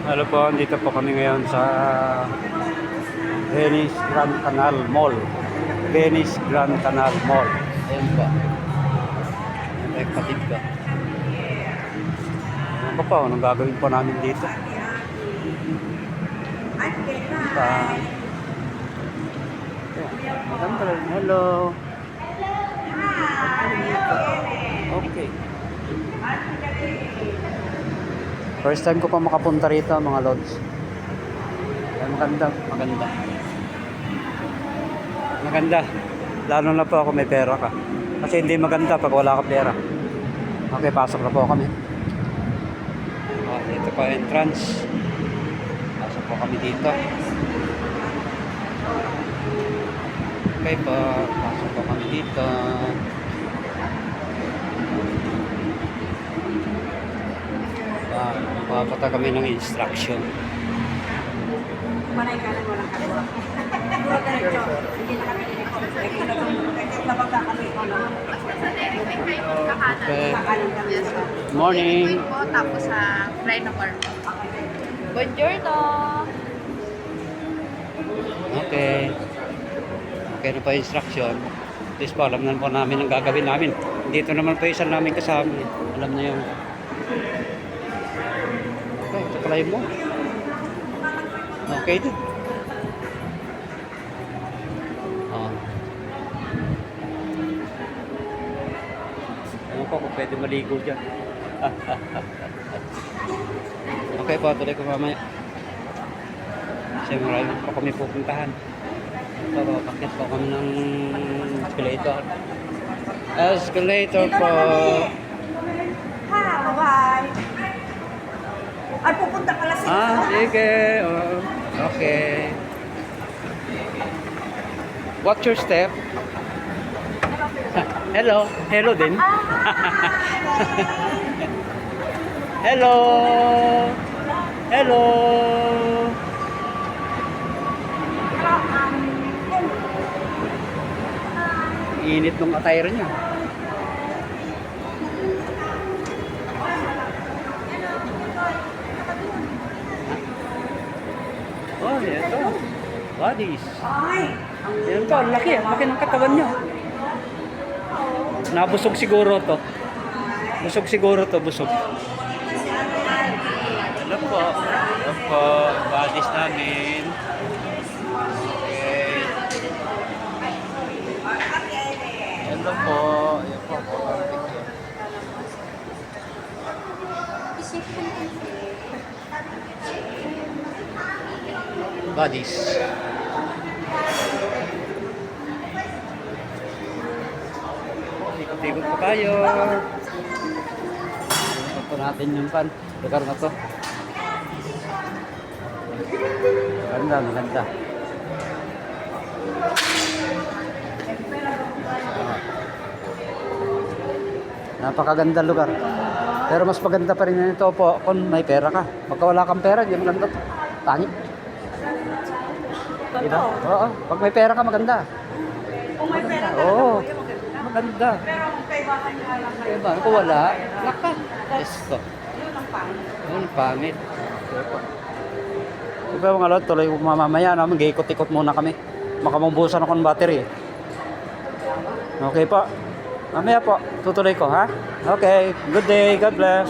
Hello po, dito po kami ngayon sa Venice Grand Canal Mall. Venice Grand Canal Mall. Ayan po. Ayan po yung kapatid ko. Ayan po po, anong gagawin po namin dito? Ayan. Maganda rin. Hello. Okay. First time ko pa makapunta rito mga lods. Ay, maganda. Maganda. Lalo na po ako may pera ka. Kasi hindi maganda pag wala ka pera. Okay, pasok na po kami. Dito pa entrance. Pasok po kami dito. Okay po, pasok po kami dito. Papata kami ng instruction. Manay ka lang walang kaliwa. Hindi na kami Okay. Morning. Po, tapos sa fry na bar. Buongiorno. Okay. Okay na po yung instruction. At least po, alam na po namin ang gagawin namin. Dito naman po isa namin kasama. Alam na yung... Okay, saklay mo. Okay din. Oh. Ano po kung pwede maligo dyan. Okay po, tuloy ko mamaya. Kasi marami po kami pupuntahan. Pero bakit po kami ng escalator. Escalator po. Ha, bye-bye. Ay, pupunta pala sa Sige. Oh, okay. What's your step? Hello. Hello din. Hello. Hello. Init nung attire niya. Oh, ito. Bodies. Yan to, ang laki. Ang laki ng katawan niya. Nabusog siguro to. Busog siguro to, busog. Ano po? Ano po? Bodies namin. Okay. Ano po? Ayan po. Bodies. Ikot-ikot po tayo. Ikot po natin yung lugar na to. Maganda. Napakaganda lugar. Pero mas maganda pa rin ito po kung may pera ka. Pagka wala kang pera, hindi maganda to. Tangit. Diba? Oo. Pag may pera ka, maganda. Kung may pera ka, Oo. Maganda. pero kung kaibahan nyo lang kayo, Diba? Kung wala, laka. Esto. yun ang pangit. Yun, pangit. Diba mga lord, tuloy ko mamamaya naman. Gikot-ikot muna kami. Makamambusan ako ng battery. Okay po. Mamaya po, tutuloy ko ha. Okay. Good day. God bless.